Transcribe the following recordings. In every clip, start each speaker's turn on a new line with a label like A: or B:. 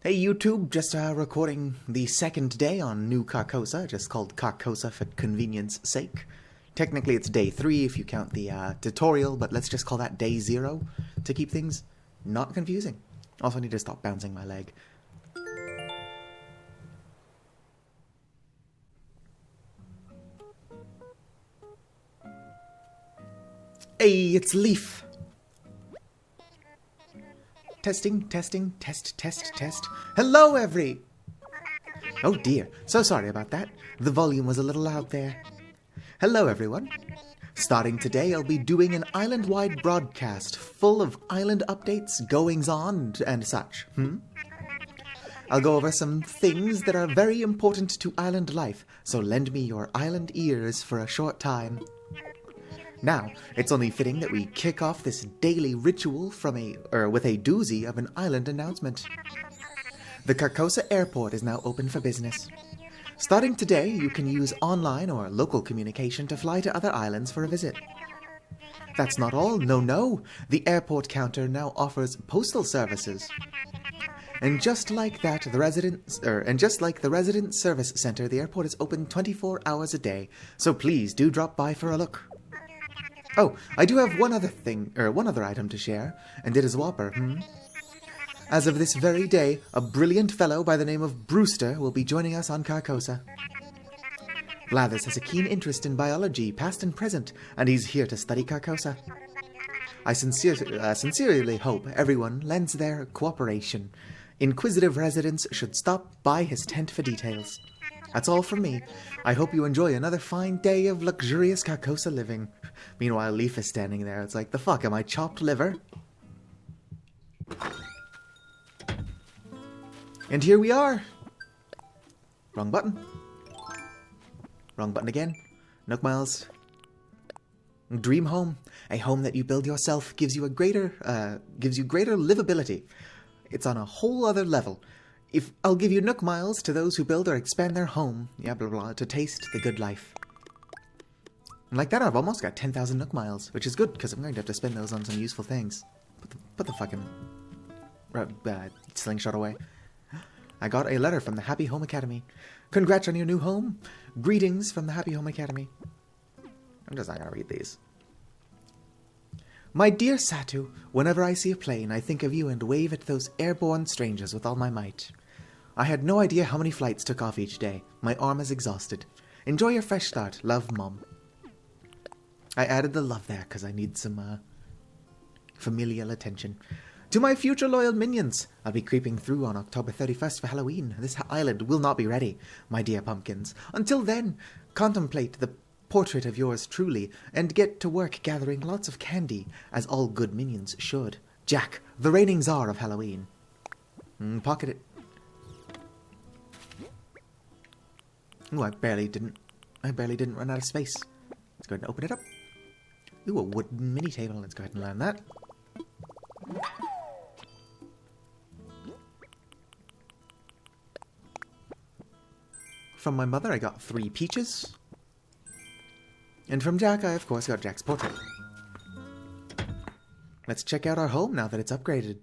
A: Hey YouTube, just recording the second day on New Carcosa, just called Carcosa for convenience sake. Technically it's day 3 if you count the tutorial, but let's just call that day 0 to keep things not confusing. Also I need to stop bouncing my leg. Hey, it's Leaf! Testing, testing, test, test, test. Hello, Oh dear, so sorry about that. The volume was a little loud there. Hello, everyone. Starting today, I'll be doing an island-wide broadcast full of island updates, goings-on, and such. I'll go over some things that are very important to island life, so lend me your island ears for a short time. Now, it's only fitting that we kick off this daily ritual with a doozy of an island announcement. The Carcosa Airport is now open for business. Starting today, you can use online or local communication to fly to other islands for a visit. That's not all, no. The airport counter now offers postal services. And just like the resident service center, the airport is open 24 hours a day, so please do drop by for a look. Oh, I do have one other item to share, and it is Whopper, As of this very day, a brilliant fellow by the name of Brewster will be joining us on Carcosa. Blathers has a keen interest in biology, past and present, and he's here to study Carcosa. I sincerely hope everyone lends their cooperation. Inquisitive residents should stop by his tent for details. That's all from me. I hope you enjoy another fine day of luxurious Carcosa living. Meanwhile, Leaf is standing there. It's like, the fuck, am I chopped liver? And here we are. Wrong button. Wrong button again. Nook Miles. Dream home. A home that you build yourself gives you greater livability. It's on a whole other level. I'll give you Nook Miles to those who build or expand their home, to taste the good life. And like that, I've almost got 10,000 Nook Miles, which is good, because I'm going to have to spend those on some useful things. Put the fucking slingshot away. I got a letter from the Happy Home Academy. Congrats on your new home. Greetings from the Happy Home Academy. I'm just not going to read these. My dear Satu, whenever I see a plane, I think of you and wave at those airborne strangers with all my might. I had no idea how many flights took off each day. My arm is exhausted. Enjoy your fresh start. Love, Mom. I added the love there because I need some familial attention. To my future loyal minions, I'll be creeping through on October 31st for Halloween. This island will not be ready, my dear pumpkins. Until then, contemplate the portrait of yours truly, and get to work gathering lots of candy, as all good minions should. Jack, the reigning czar of Halloween. Pocket it. Ooh, I barely didn't run out of space. Let's go ahead and open it up. Ooh, a wooden mini table. Let's go ahead and learn that. From my mother, I got 3 peaches. And from Jack, I of course got Jack's portrait. Let's check out our home now that it's upgraded.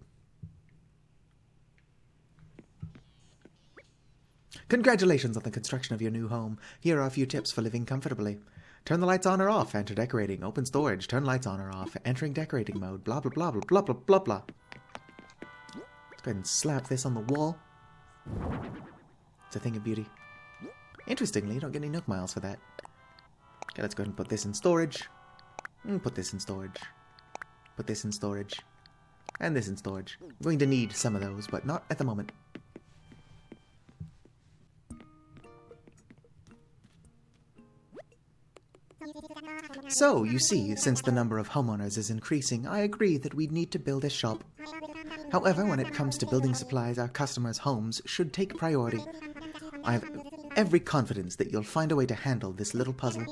A: Congratulations on the construction of your new home. Here are a few tips for living comfortably. Turn the lights on or off. Enter decorating. Open storage. Turn lights on or off. Entering decorating mode. Blah, blah, blah, blah, blah, blah, blah, blah. Let's go ahead and slap this on the wall. It's a thing of beauty. Interestingly, you don't get any Nook Miles for that. Okay, let's go ahead and put this in storage. Put this in storage. Put this in storage. And this in storage. I'm going to need some of those, but not at the moment. So, you see, since the number of homeowners is increasing, I agree that we need to build a shop. However, when it comes to building supplies, our customers' homes should take priority. I have every confidence that you'll find a way to handle this little puzzle.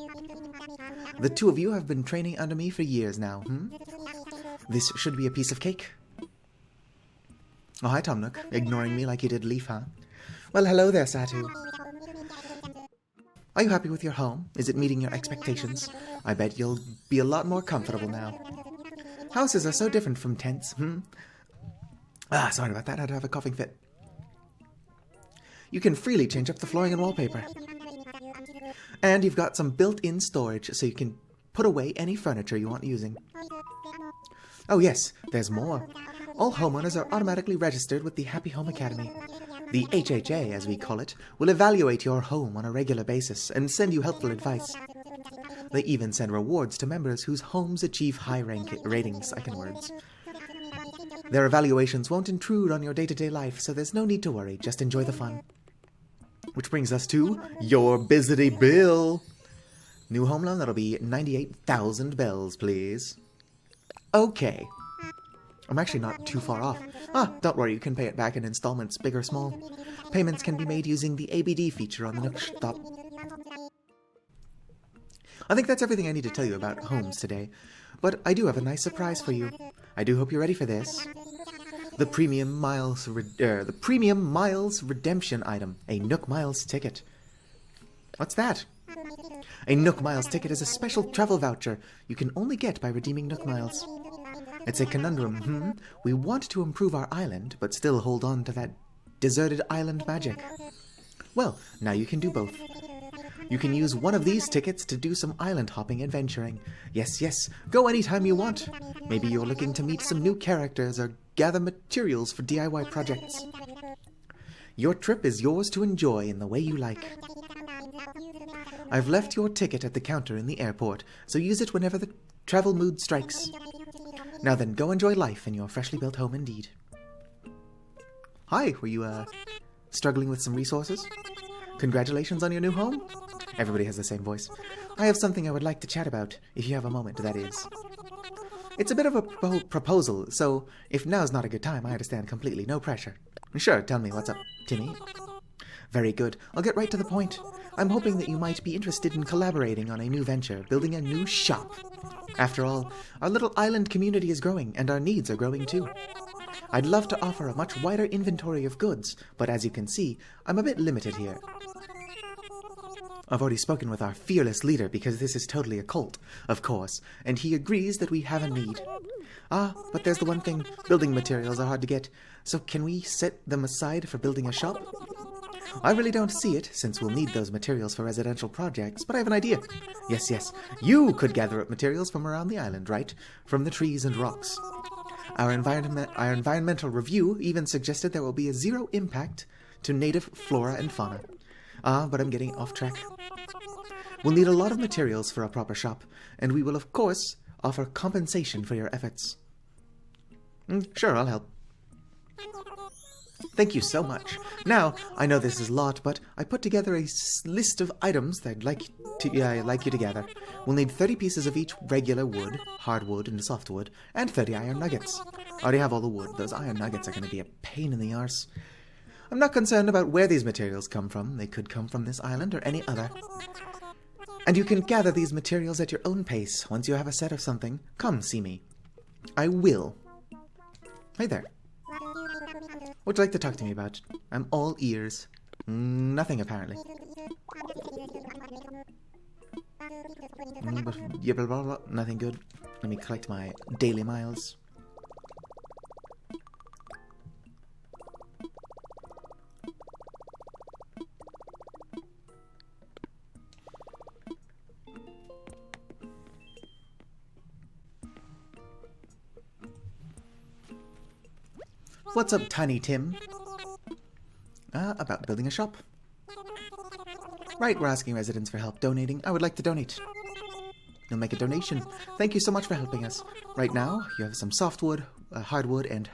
A: The 2 of you have been training under me for years now, This should be a piece of cake. Oh, hi, Tom Nook. Ignoring me like you did Leaf, huh? Well, hello there, Satu. Are you happy with your home? Is it meeting your expectations? I bet you'll be a lot more comfortable now. Houses are so different from tents, Sorry about that. I had to have a coughing fit. You can freely change up the flooring and wallpaper. And you've got some built-in storage, so you can put away any furniture you want using. Oh yes, there's more. All homeowners are automatically registered with the Happy Home Academy. The HHA, as we call it, will evaluate your home on a regular basis and send you helpful advice. They even send rewards to members whose homes achieve high ratings. I can words. Their evaluations won't intrude on your day-to-day life, so there's no need to worry. Just enjoy the fun. Which brings us to your busy bill. New home loan, that'll be 98,000 bells, please. Okay. I'm actually not too far off. Don't worry, you can pay it back in installments, big or small. Payments can be made using the ABD feature on the Nook Shop. I think that's everything I need to tell you about homes today, but I do have a nice surprise for you. I do hope you're ready for this. The Premium Miles Redemption item, a Nook Miles ticket. What's that? A Nook Miles ticket is a special travel voucher you can only get by redeeming Nook Miles. It's a conundrum, We want to improve our island, but still hold on to that deserted island magic. Well, now you can do both. You can use one of these tickets to do some island hopping adventuring. Yes, go anytime you want. Maybe you're looking to meet some new characters or gather materials for DIY projects. Your trip is yours to enjoy in the way you like. I've left your ticket at the counter in the airport, so use it whenever the travel mood strikes. Now then, go enjoy life in your freshly built home indeed. Hi, were you, struggling with some resources? Congratulations on your new home? Everybody has the same voice. I have something I would like to chat about, if you have a moment, that is. It's a bit of a proposal, so if now's not a good time, I understand completely, no pressure. Sure, tell me, what's up, Timmy? Very good, I'll get right to the point. I'm hoping that you might be interested in collaborating on a new venture, building a new shop. After all, our little island community is growing, and our needs are growing too. I'd love to offer a much wider inventory of goods, but as you can see, I'm a bit limited here. I've already spoken with our fearless leader because this is totally a cult, of course, and he agrees that we have a need. But there's the one thing, building materials are hard to get, so can we set them aside for building a shop? I really don't see it, since we'll need those materials for residential projects, but I have an idea. Yes, you could gather up materials from around the island, right? From the trees and rocks. Our environmental review even suggested there will be a zero impact to native flora and fauna. But I'm getting off track. We'll need a lot of materials for a proper shop, and we will, of course, offer compensation for your efforts. Sure, I'll help. Thank you so much. Now, I know this is a lot, but I put together a list of items that I'd like you to gather. We'll need 30 pieces of each regular wood, hardwood, and softwood, and 30 iron nuggets. I already have all the wood. Those iron nuggets are going to be a pain in the arse. I'm not concerned about where these materials come from. They could come from this island or any other. And you can gather these materials at your own pace. Once you have a set of something, come see me. I will. Hey there. What would you like to talk to me about? I'm all ears. Nothing, apparently. Nothing good. Let me collect my daily miles. What's up, Tiny Tim? About building a shop. Right, we're asking residents for help donating. I would like to donate. You'll make a donation. Thank you so much for helping us. Right now, you have some softwood, hardwood, and,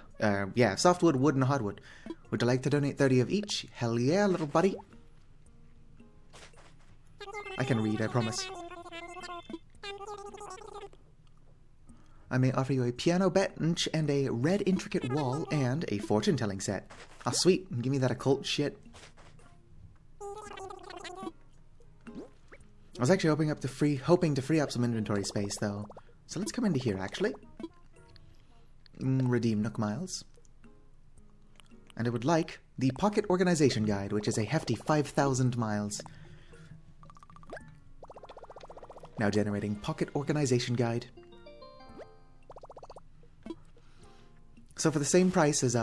A: softwood, wood, and hardwood. Would you like to donate 30 of each? Hell yeah, little buddy. I can read, I promise. I may offer you a piano bench and a red intricate wall and a fortune-telling set. Ah, sweet. Give me that occult shit. I was actually hoping to free up some inventory space, though. So let's come into here, actually. Redeem Nook Miles. And I would like the Pocket Organization Guide, which is a hefty 5,000 miles. Now generating Pocket Organization Guide. So for the same price as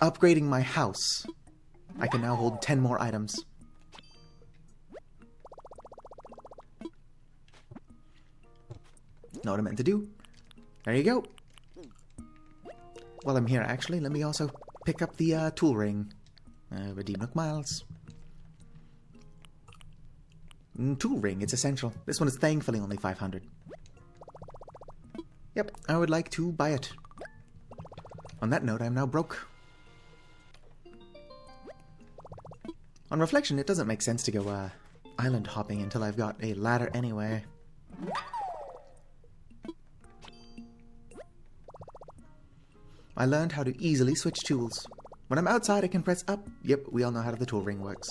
A: upgrading my house, I can now hold 10 more items. Know what I meant to do. There you go. While I'm here, actually, let me also pick up the tool ring. Redeem Nook Miles. Tool ring, it's essential. This one is thankfully only 500. Yep, I would like to buy it. On that note, I'm now broke. On reflection, it doesn't make sense to go island hopping until I've got a ladder anyway. I learned how to easily switch tools. When I'm outside, I can press up. Yep, we all know how the tool ring works.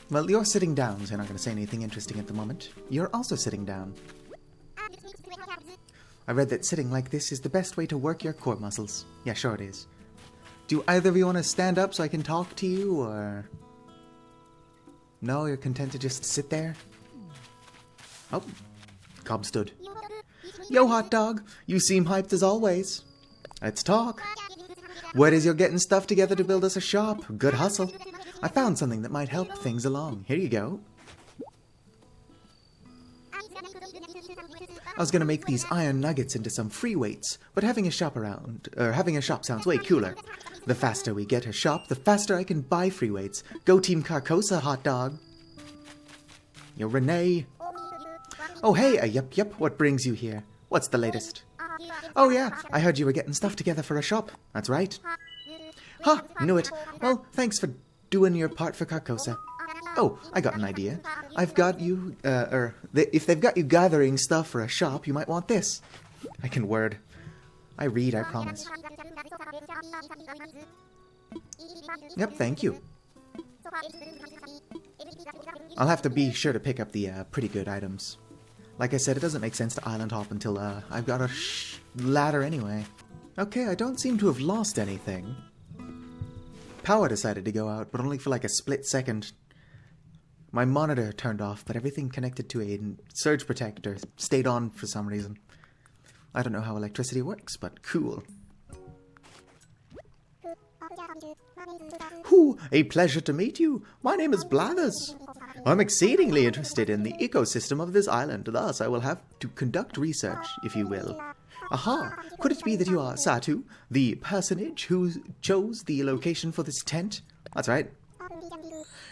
A: Well, you're sitting down, so you're not going to say anything interesting at the moment. You're also sitting down. I read that sitting like this is the best way to work your core muscles. Yeah, sure it is. Do either of you want to stand up so I can talk to you, or... No, you're content to just sit there? Oh, Cobb stood. Yo, hot dog, you seem hyped as always. Let's talk. Word is you're getting stuff together to build us a shop. Good hustle. I found something that might help things along. Here you go. I was gonna make these iron nuggets into some free weights, but having a shop sounds way cooler. The faster we get a shop, the faster I can buy free weights. Go Team Carcosa, hot dog. Yo, Renee. Oh, hey, yep, what brings you here? What's the latest? Oh yeah, I heard you were getting stuff together for a shop. That's right. Ha, knew it. Well, thanks for doing your part for Carcosa. Oh, I got an idea. I've got you, if they've got you gathering stuff for a shop, you might want this. I can word. I read, I promise. Yep, thank you. I'll have to be sure to pick up the pretty good items. Like I said, it doesn't make sense to island hop until I've got a ladder anyway. Okay, I don't seem to have lost anything. Power decided to go out, but only for like a split second. My monitor turned off, but everything connected to a surge protector stayed on for some reason. I don't know how electricity works, but cool. Ooh, a pleasure to meet you. My name is Blathers. I'm exceedingly interested in the ecosystem of this island, thus I will have to conduct research, if you will. Aha! Could it be that you are Satu, the personage who chose the location for this tent? That's right.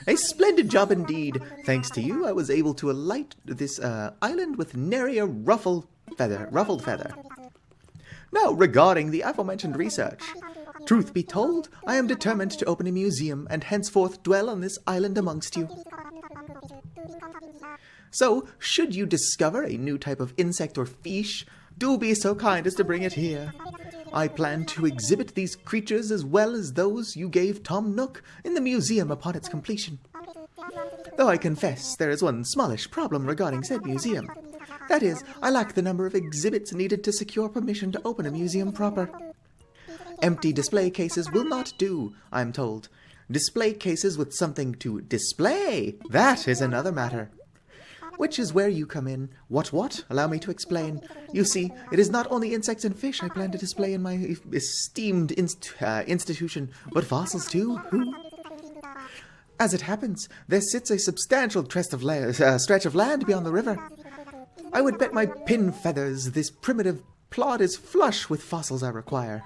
A: A splendid job indeed. Thanks to you, I was able to alight this island with nary a ruffled feather. Now, regarding the aforementioned research. Truth be told, I am determined to open a museum and henceforth dwell on this island amongst you. So, should you discover a new type of insect or fish, do be so kind as to bring it here. I plan to exhibit these creatures as well as those you gave Tom Nook in the museum upon its completion. Though I confess there is one smallish problem regarding said museum. That is, I lack the number of exhibits needed to secure permission to open a museum proper. Empty display cases will not do, I'm told. Display cases with something to display, that is another matter. Which is where you come in. What? Allow me to explain. You see, it is not only insects and fish I plan to display in my esteemed institution, but fossils too. As it happens, there sits a substantial stretch of land beyond the river. I would bet my pin feathers this primitive plot is flush with fossils I require.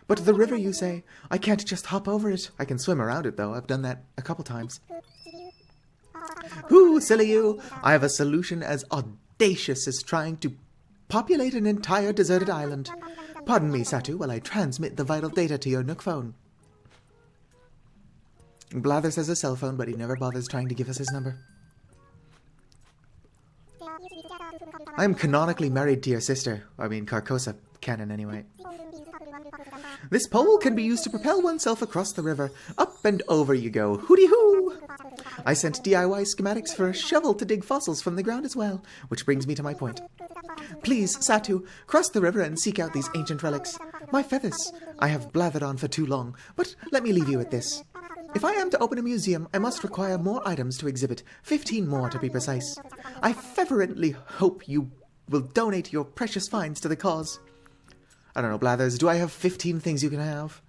A: But the river, you say? I can't just hop over it. I can swim around it, though. I've done that a couple times. Ooh, silly you! I have a solution as audacious as trying to populate an entire deserted island. Pardon me, Satu, while I transmit the vital data to your Nook phone. Blathers has a cell phone, but he never bothers trying to give us his number. I am canonically married to your sister. I mean, Carcosa canon, anyway. This pole can be used to propel oneself across the river. Up and over you go. Hooty-hoo! I sent DIY schematics for a shovel to dig fossils from the ground as well, which brings me to my point. Please, Satu, cross the river and seek out these ancient relics. My feathers. I have blathered on for too long, but let me leave you with this. If I am to open a museum, I must require more items to exhibit, 15 more to be precise. I fervently hope you will donate your precious finds to the cause. I don't know, Blathers, do I have 15 things you can have?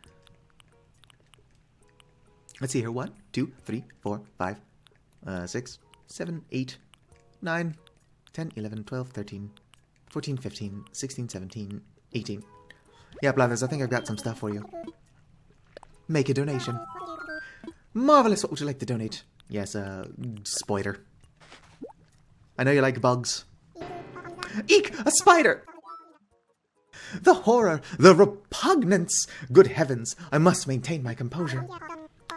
A: Let's see here. 1, 2, 3, 4, 5, 6, 7, 8, 9, 10, 11, 12, 13, 14, 15, 16, 17, 18. Yeah, Blathers, I think I've got some stuff for you. Make a donation. Marvelous. What would you like to donate? Yes, spider. I know you like bugs. Eek! A spider! The horror! The repugnance! Good heavens, I must maintain my composure.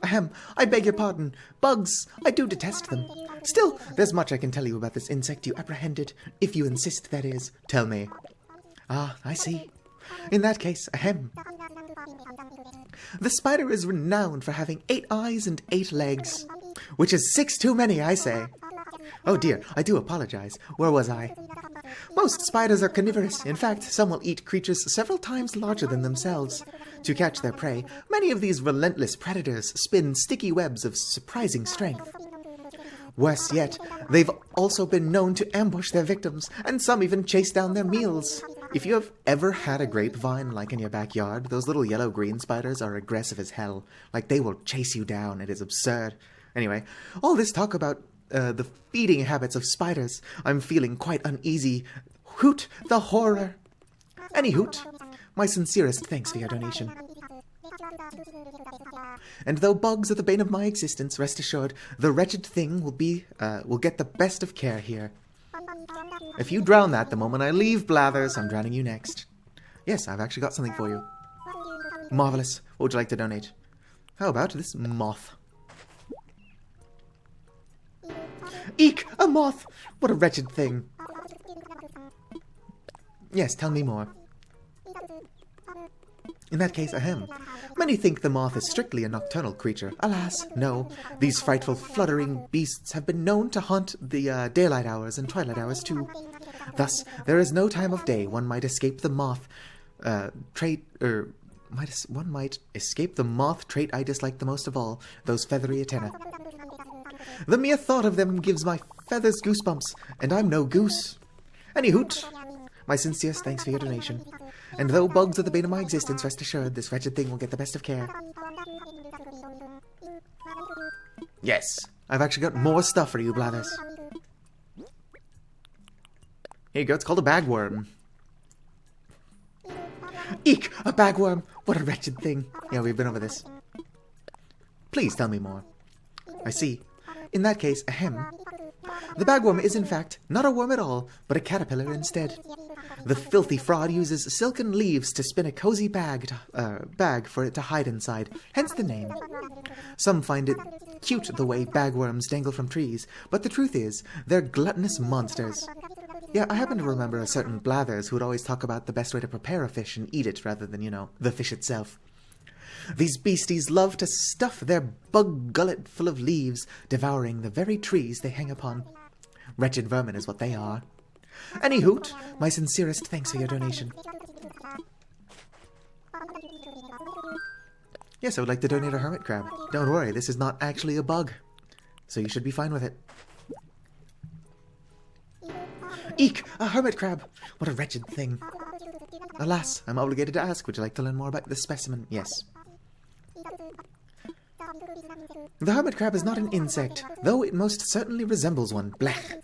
A: Ahem, I beg your pardon. Bugs, I do detest them. Still, there's much I can tell you about this insect you apprehended, if you insist, that is. Tell me. Ah, I see. In that case, ahem. The spider is renowned for having 8 eyes and 8 legs, which is 6 too many, I say. Oh dear, I do apologize. Where was I? Most spiders are carnivorous. In fact, some will eat creatures several times larger than themselves. To catch their prey, many of these relentless predators spin sticky webs of surprising strength. Worse yet, they've also been known to ambush their victims, and some even chase down their meals. If you have ever had a grapevine like in your backyard, those little yellow-green spiders are aggressive as hell. Like, they will chase you down. It is absurd. Anyway, all this talk about the feeding habits of spiders, I'm feeling quite uneasy. Hoot the horror! Any hoot, my sincerest thanks for your donation. And though bugs are the bane of my existence, rest assured, the wretched thing will get the best of care here. If you drown that the moment I leave, Blathers, I'm drowning you next. Yes, I've actually got something for you. Marvelous. What would you like to donate? How about this moth? Eek! A moth! What a wretched thing. Yes, tell me more. In that case, ahem. Many think the moth is strictly a nocturnal creature. Alas, no. These frightful, fluttering beasts have been known to haunt the daylight hours and twilight hours too. Thus, there is no time of day one might escape the moth trait I dislike the most of all, those feathery antennae. The mere thought of them gives my feathers goosebumps, and I'm no goose. Any hoot, my sincerest thanks for your donation. And though bugs are the bane of my existence, rest assured, this wretched thing will get the best of care. Yes, I've actually got more stuff for you, Blathers. Here you go, it's called a bagworm. Eek, a bagworm! What a wretched thing. Yeah, we've been over this. Please tell me more. I see. In that case, ahem. The bagworm is in fact not a worm at all, but a caterpillar instead. The filthy fraud uses silken leaves to spin a cozy bag for it to hide inside, hence the name. Some find it cute the way bagworms dangle from trees, but the truth is, they're gluttonous monsters. Yeah, I happen to remember a certain Blathers who would always talk about the best way to prepare a fish and eat it rather than, the fish itself. These beasties love to stuff their bug gullet full of leaves, devouring the very trees they hang upon. Wretched vermin is what they are. Any hoot, my sincerest thanks for your donation. Yes, I would like to donate a hermit crab. Don't worry, this is not actually a bug, so you should be fine with it. Eek! A hermit crab! What a wretched thing. Alas, I'm obligated to ask, would you like to learn more about this specimen? Yes. The hermit crab is not an insect, though it most certainly resembles one. Blech.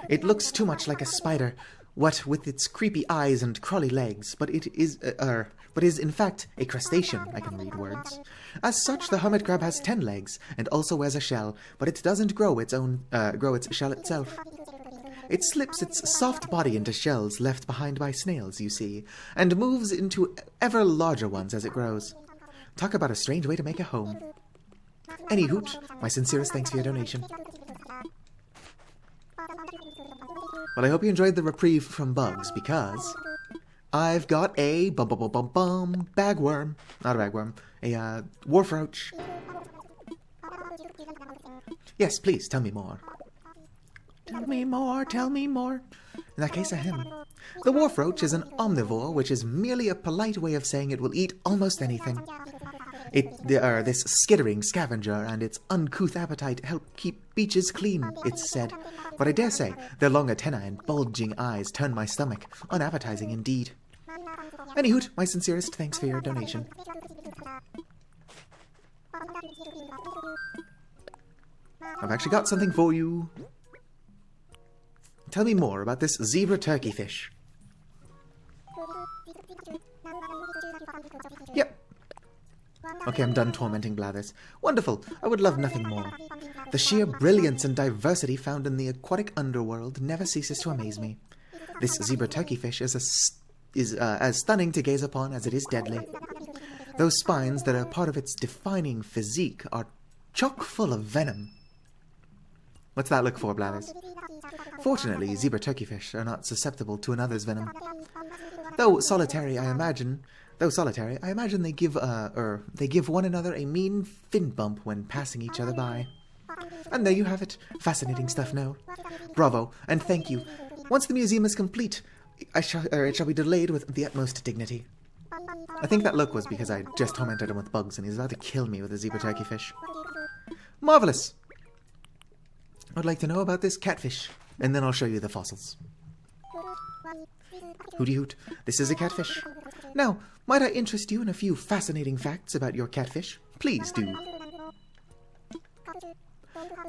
A: It looks too much like a spider, what with its creepy eyes and crawly legs, but is in fact a crustacean. I can read words. As such, the hermit crab has 10 legs and also wears a shell, but it doesn't grow its shell itself. It slips its soft body into shells left behind by snails, you see, and moves into ever larger ones as it grows. Talk about a strange way to make a home. Any hoot, my sincerest thanks for your donation. Well, I hope you enjoyed the reprieve from bugs, because I've got a bagworm. Not a bagworm, a wharf roach. Yes, please, tell me more. Tell me more, tell me more. In that case, ahem. The wharf roach is an omnivore, which is merely a polite way of saying it will eat almost anything. This skittering scavenger and its uncouth appetite help keep beaches clean, it's said. But I dare say their long antennae and bulging eyes turn my stomach, unappetizing indeed. Any hoot, my sincerest thanks for your donation. I've actually got something for you. Tell me more about this zebra turkey fish. Yep. Okay, I'm done tormenting Blathers. Wonderful. I would love nothing more. The sheer brilliance and diversity found in the aquatic underworld never ceases to amaze me. This zebra turkey fish is as stunning to gaze upon as it is deadly. Those spines that are part of its defining physique are chock full of venom. What's that look for, Blathers? Fortunately, zebra turkeyfish are not susceptible to another's venom. Though solitary, I imagine they give one another a mean fin bump when passing each other by. And there you have it. Fascinating stuff, no? Bravo, and thank you. Once the museum is complete, it shall be delayed with the utmost dignity. I think that look was because I just tormented him with bugs and he's about to kill me with a zebra turkeyfish. Marvelous! I'd like to know about this catfish, and then I'll show you the fossils. Hooty hoot, this is a catfish. Now, might I interest you in a few fascinating facts about your catfish? Please do.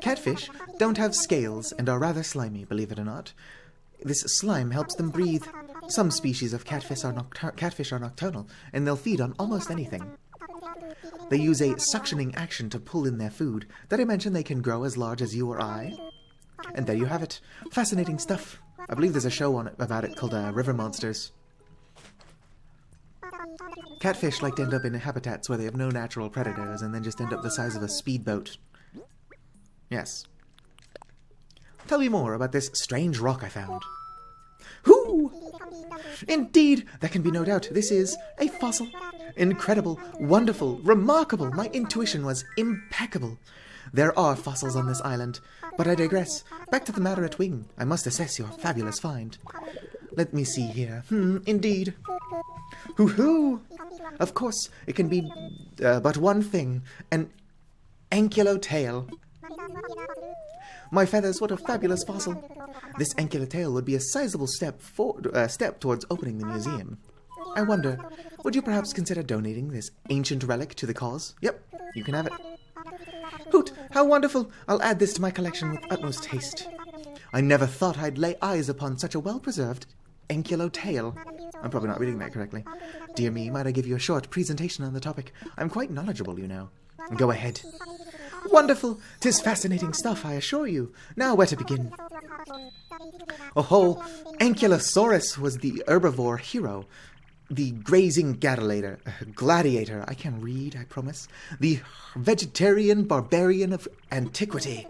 A: Catfish don't have scales and are rather slimy, believe it or not. This slime helps them breathe. Some species of catfish are nocturnal, and they'll feed on almost anything. They use a suctioning action to pull in their food. Did I mention they can grow as large as you or I? And there you have it. Fascinating stuff. I believe there's a show about it called River Monsters. Catfish like to end up in habitats where they have no natural predators and then just end up the size of a speedboat. Yes. Tell me more about this strange rock I found. Hoo! Indeed, there can be no doubt. This is a fossil. Incredible, wonderful, remarkable. My intuition was impeccable. There are fossils on this island, but I digress. Back to the matter at wing. I must assess your fabulous find. Let me see here. Indeed. Hoo-hoo! Of course, it can be but one thing. An ankylotail. My feathers, what a fabulous fossil. This ankylotail would be a sizable step towards opening the museum. I wonder, would you perhaps consider donating this ancient relic to the cause? Yep, you can have it. Hoot, how wonderful! I'll add this to my collection with utmost haste. I never thought I'd lay eyes upon such a well-preserved ankylotail. I'm probably not reading that correctly. Dear me, might I give you a short presentation on the topic? I'm quite knowledgeable, you know. Go ahead. Wonderful! 'Tis fascinating stuff, I assure you. Now where to begin? Oh-ho! Ankylosaurus was the herbivore hero. The grazing gladiator, I can read, I promise. The vegetarian barbarian of antiquity.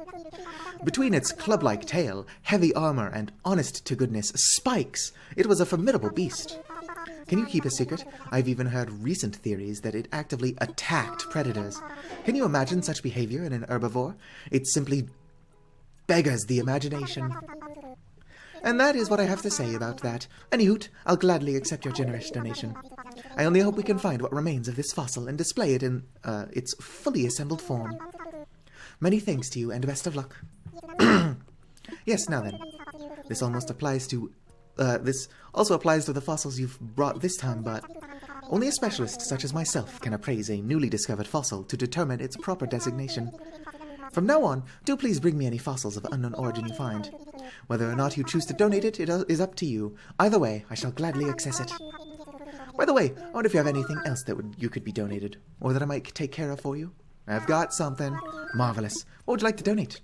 A: Between its club-like tail, heavy armor, and honest-to-goodness spikes, it was a formidable beast. Can you keep a secret? I've even heard recent theories that it actively attacked predators. Can you imagine such behavior in an herbivore? It simply beggars the imagination. And that is what I have to say about that. Anyhoot, I'll gladly accept your generous donation. I only hope we can find what remains of this fossil and display it in its fully assembled form. Many thanks to you, and best of luck. Yes, now then. This also applies to the fossils you've brought this time, but only a specialist such as myself can appraise a newly discovered fossil to determine its proper designation. From now on, do please bring me any fossils of unknown origin you find. Whether or not you choose to donate it, it is up to you. Either way, I shall gladly access it. By the way, I wonder if you have anything else that you could be donated, or that I might take care of for you. I've got something. Marvelous. What would you like to donate?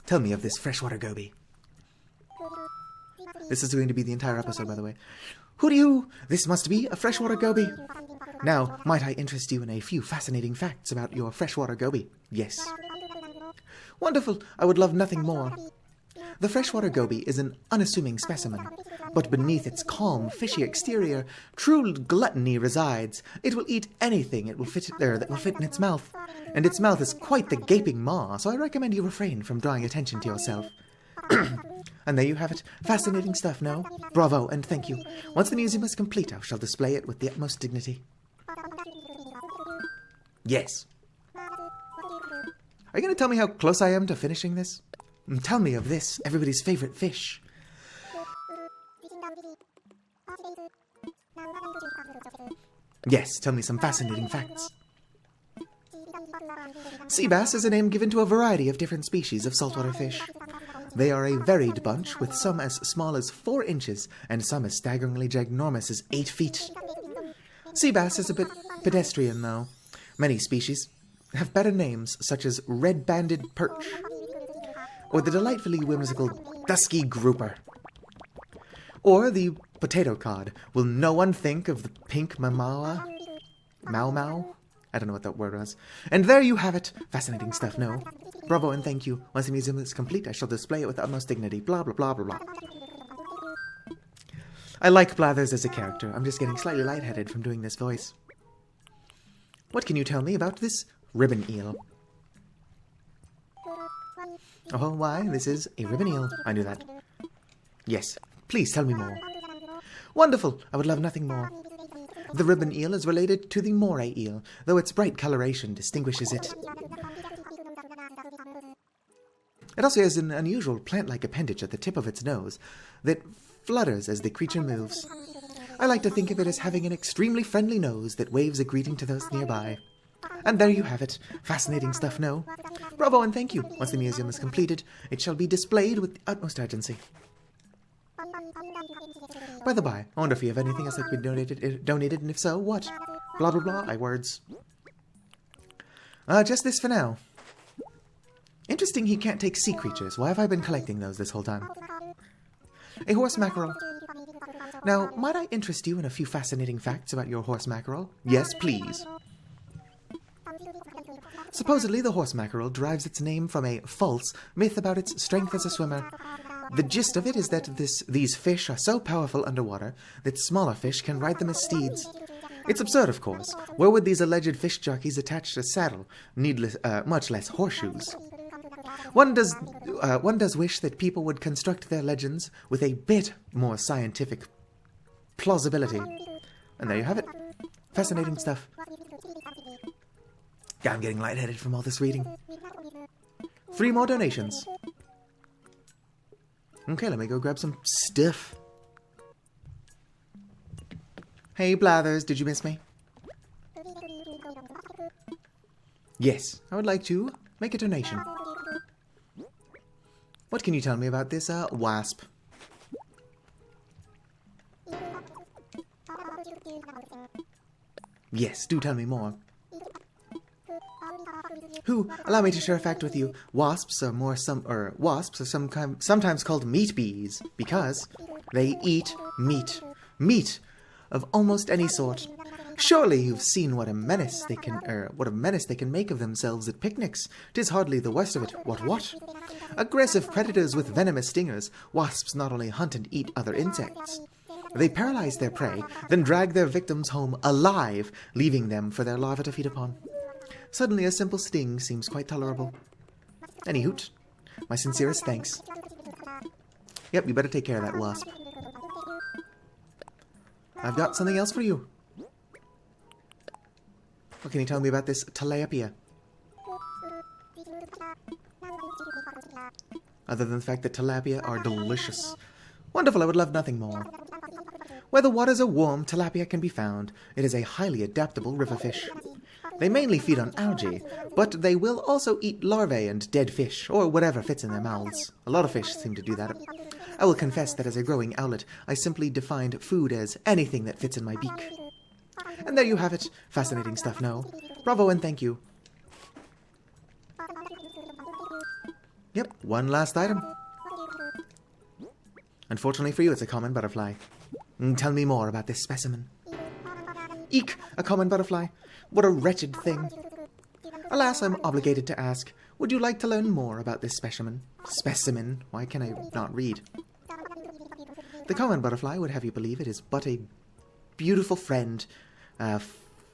A: Tell me of this freshwater goby. This is going to be the entire episode, by the way. Hooty-hoo! This must be a freshwater goby. Now, might I interest you in a few fascinating facts about your freshwater goby? Yes. Wonderful! I would love nothing more. The freshwater goby is an unassuming specimen, but beneath its calm, fishy exterior, true gluttony resides. It will eat anything that will fit in its mouth, and its mouth is quite the gaping maw, so I recommend you refrain from drawing attention to yourself. And there you have it. Fascinating stuff, no? Bravo, and thank you. Once the museum is complete, I shall display it with the utmost dignity. Yes. Are you going to tell me how close I am to finishing this? Tell me of this, everybody's favorite fish. Yes, tell me some fascinating facts. Sea bass is a name given to a variety of different species of saltwater fish. They are a varied bunch, with some as small as 4 inches and some as staggeringly ginormous as 8 feet. Sea bass is a bit pedestrian, though. Many species have better names, such as red-banded perch, or the delightfully whimsical dusky grouper, or the potato cod. Will no one think of the pink mamawa? Mau? I don't know what that word was. And there you have it. Fascinating stuff, no? Bravo and thank you. Once the museum is complete, I shall display it with the utmost dignity. Blah, blah, blah, blah, blah. I like Blathers as a character. I'm just getting slightly lightheaded from doing this voice. What can you tell me about this ribbon eel? Oh, why? This is a ribbon eel. I knew that. Yes. Please tell me more. Wonderful. I would love nothing more. The ribbon eel is related to the moray eel, though its bright coloration distinguishes it. It also has an unusual plant-like appendage at the tip of its nose that flutters as the creature moves. I like to think of it as having an extremely friendly nose that waves a greeting to those nearby. And there you have it. Fascinating stuff, no? Bravo and thank you. Once the museum is completed, it shall be displayed with the utmost urgency. By the by, I wonder if you have anything else that could be donated, and if so, what? Blah blah blah, words. Just this for now. Interesting he can't take sea creatures. Why have I been collecting those this whole time? A horse mackerel. Now, might I interest you in a few fascinating facts about your horse mackerel? Yes, please. Supposedly, the horse mackerel derives its name from a false myth about its strength as a swimmer. The gist of it is that these fish are so powerful underwater that smaller fish can ride them as steeds. It's absurd, of course. Where would these alleged fish jockeys attach a saddle, much less horseshoes? One does wish that people would construct their legends with a bit more scientific plausibility. And there you have it. Fascinating stuff. Yeah, I'm getting lightheaded from all this reading. 3 more donations. Okay, let me go grab some stuff. Hey, Blathers, did you miss me? Yes, I would like to make a donation. What can you tell me about this, wasp? Yes, do tell me more. Allow me to share a fact with you. Wasps are sometimes called meat bees because they eat meat. Meat of almost any sort. Surely you've seen what a menace they can make of themselves at picnics. 'Tis hardly the worst of it. What? Aggressive predators with venomous stingers, wasps not only hunt and eat other insects. They paralyze their prey, then drag their victims home alive, leaving them for their larvae to feed upon. Suddenly a simple sting seems quite tolerable. Any hoot, my sincerest thanks. Yep, you better take care of that wasp. I've got something else for you. What can you tell me about this tilapia? Other than the fact that tilapia are delicious. Wonderful, I would love nothing more. Where the waters are warm, tilapia can be found. It is a highly adaptable river fish. They mainly feed on algae, but they will also eat larvae and dead fish, or whatever fits in their mouths. A lot of fish seem to do that. I will confess that as a growing owlet, I simply defined food as anything that fits in my beak. And there you have it. Fascinating stuff, no? Bravo and thank you. Yep, one last item. Unfortunately for you, it's a common butterfly. Tell me more about this specimen. Eek, a common butterfly. What a wretched thing. Alas, I'm obligated to ask, would you like to learn more about this specimen? Specimen? Why can I not read? The common butterfly would have you believe it is but a beautiful friend,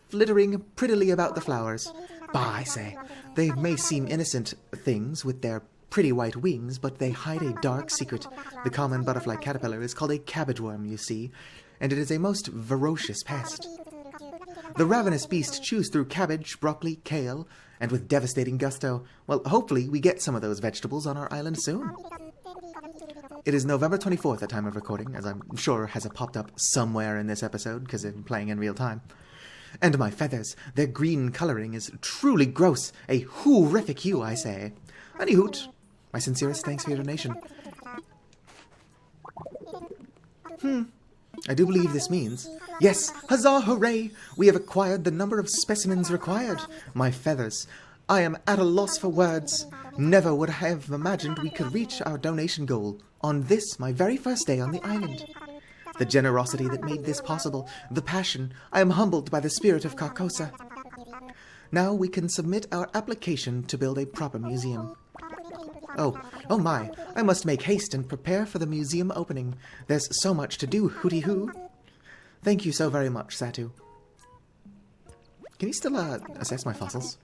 A: flittering prettily about the flowers. Bah, I say, they may seem innocent things with their pretty white wings, but they hide a dark secret. The common butterfly caterpillar is called a cabbage worm, you see, and it is a most ferocious pest. The ravenous beast chews through cabbage, broccoli, kale, and with devastating gusto. Well, hopefully we get some of those vegetables on our island soon. It is November 24th at time of recording, as I'm sure has popped up somewhere in this episode, because I'm playing in real time. And my feathers, their green coloring is truly gross. A horrific hue, I say. Any hoot, my sincerest thanks for your donation. I do believe this means... Yes, huzzah, hooray! We have acquired the number of specimens required. My feathers. I am at a loss for words. Never would I have imagined we could reach our donation goal on this, my very first day on the island. The generosity that made this possible, the passion, I am humbled by the spirit of Carcosa. Now we can submit our application to build a proper museum. Oh my, I must make haste and prepare for the museum opening. There's so much to do, hooty-hoo. Thank you so very much, Satu. Can you still, assess my fossils?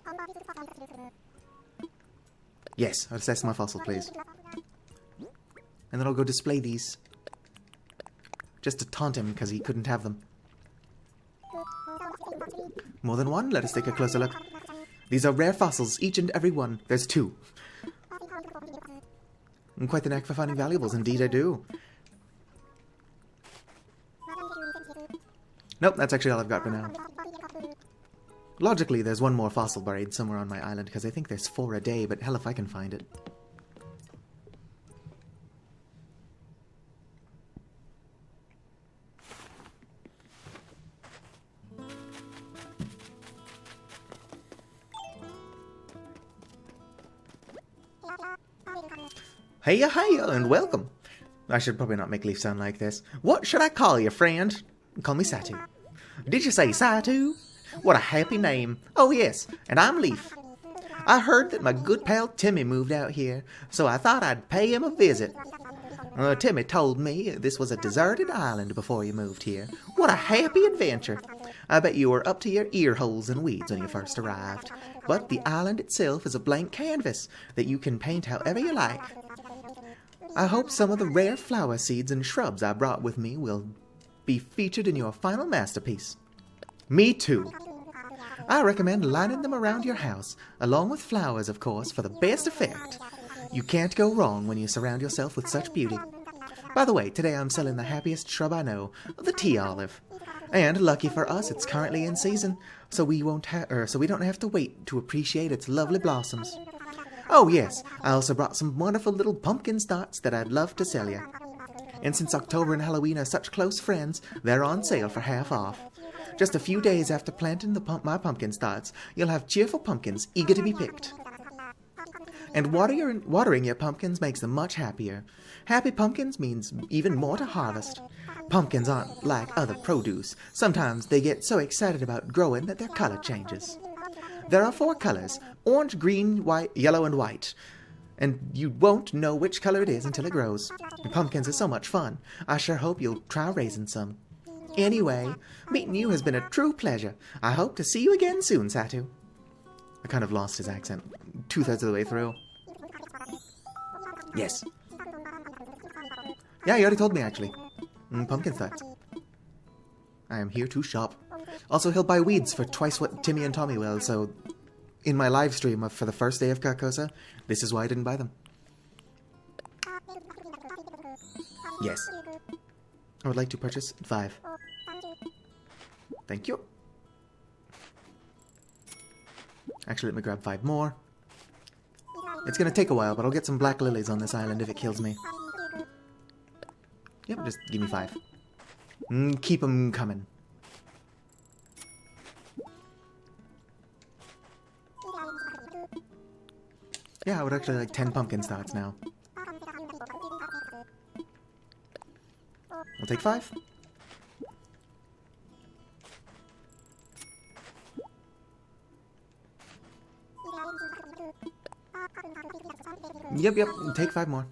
A: Yes, assess my fossil, please. And then I'll go display these. Just to taunt him, because he couldn't have them. More than one? Let us take a closer look. These are rare fossils, each and every one. There's 2. And quite the knack for finding valuables, indeed I do. Nope, that's actually all I've got for now. Logically, there's one more fossil buried somewhere on my island, because I think there's 4 a day, but hell if I can find it. Heya heya and welcome. I should probably not make Leaf sound like this. What should I call you, friend? Call me Satu. Did you say Satu? What a happy name. Oh yes, and I'm Leaf. I heard that my good pal Timmy moved out here, so I thought I'd pay him a visit. Timmy told me this was a deserted island before you moved here. What a happy adventure. I bet you were up to your ear holes in weeds when you first arrived. But the island itself is a blank canvas that you can paint however you like. I hope some of the rare flower seeds and shrubs I brought with me will be featured in your final masterpiece. Me too. I recommend lining them around your house, along with flowers, of course, for the best effect. You can't go wrong when you surround yourself with such beauty. By the way, today I'm selling the happiest shrub I know, the tea olive. And lucky for us, it's currently in season, so we don't have to wait to appreciate its lovely blossoms. Oh yes, I also brought some wonderful little pumpkin starts that I'd love to sell you. And since October and Halloween are such close friends, they're on sale for half off. Just a few days after planting my pumpkin starts, you'll have cheerful pumpkins eager to be picked. And watering your pumpkins makes them much happier. Happy pumpkins means even more to harvest. Pumpkins aren't like other produce. Sometimes they get so excited about growing that their color changes. There are 4 colors: orange, green, white, yellow, and white. And you won't know which color it is until it grows. And pumpkins are so much fun. I sure hope you'll try raising some. Anyway, meeting you has been a true pleasure. I hope to see you again soon, Satu. I kind of lost his accent 2/3 of the way through. Yes. Yeah, he already told me, actually. Pumpkin starts. I am here to shop. Also, he'll buy weeds for twice what Timmy and Tommy will, so in my live stream for the first day of Carcosa, this is why I didn't buy them. Yes. I would like to purchase 5. Thank you. Actually, let me grab 5 more. It's gonna take a while, but I'll get some black lilies on this island if it kills me. Yep, just give me 5. Keep them coming. Yeah, I would actually like 10 pumpkin starts now. We'll take 5. Yep, take 5 more.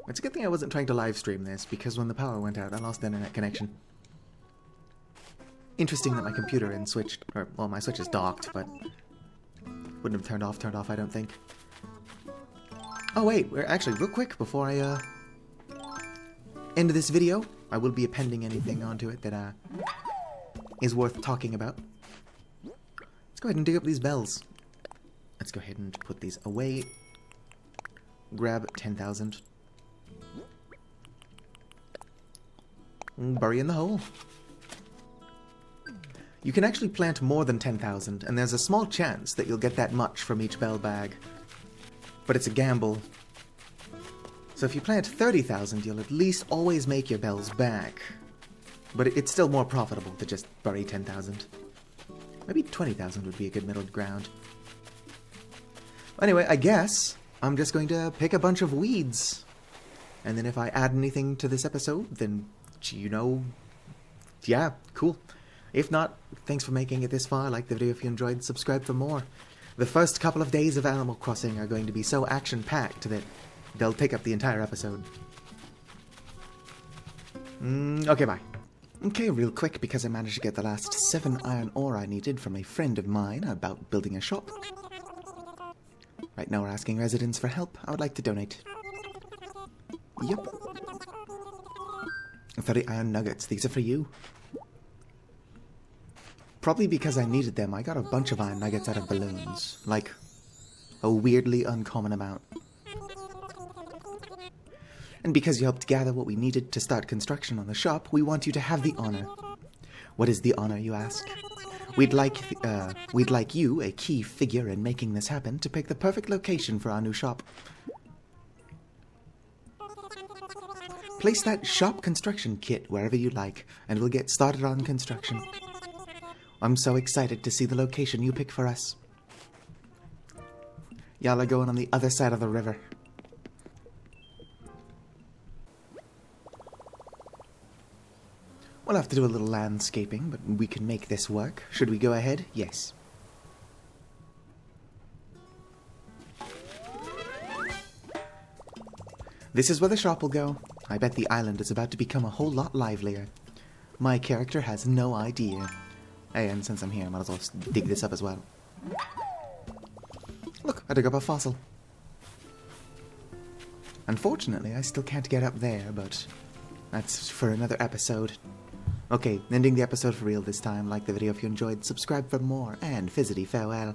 A: It's a good thing I wasn't trying to live stream this, because when the power went out, I lost the internet connection. Interesting that my computer and Switch, well, my Switch is docked, but wouldn't have turned off, I don't think. Oh wait, we're actually, real quick, before I, end this video, I will be appending anything onto it that, is worth talking about. Let's go ahead and dig up these bells. Let's go ahead and put these away. Grab 10,000. Bury in the hole. You can actually plant more than 10,000, and there's a small chance that you'll get that much from each bell bag. But it's a gamble. So if you plant 30,000, you'll at least always make your bells back. But it's still more profitable to just bury 10,000. Maybe 20,000 would be a good middle ground. Anyway, I guess I'm just going to pick a bunch of weeds. And then if I add anything to this episode, then, you know, yeah, cool. If not, thanks for making it this far. Like the video if you enjoyed, subscribe for more. The first couple of days of Animal Crossing are going to be so action-packed that they'll take up the entire episode. Okay, bye. Okay, real quick, because I managed to get the last 7 iron ore I needed from a friend of mine about building a shop. Right now we're asking residents for help. I would like to donate. Yep. 30 iron nuggets. These are for you. Probably because I needed them, I got a bunch of iron nuggets out of balloons. Like, a weirdly uncommon amount. And because you helped gather what we needed to start construction on the shop, we want you to have the honor. What is the honor, you ask? We'd like you, a key figure in making this happen, to pick the perfect location for our new shop. Place that shop construction kit wherever you like, and we'll get started on construction. I'm so excited to see the location you pick for us. Y'all are going on the other side of the river. We'll have to do a little landscaping, but we can make this work. Should we go ahead? Yes. This is where the shop will go. I bet the island is about to become a whole lot livelier. My character has no idea. Hey, and since I'm here, I might as well dig this up as well. Look, I dug up a fossil. Unfortunately, I still can't get up there, but that's for another episode. Okay, ending the episode for real this time. Like the video if you enjoyed, subscribe for more, and fizzity farewell.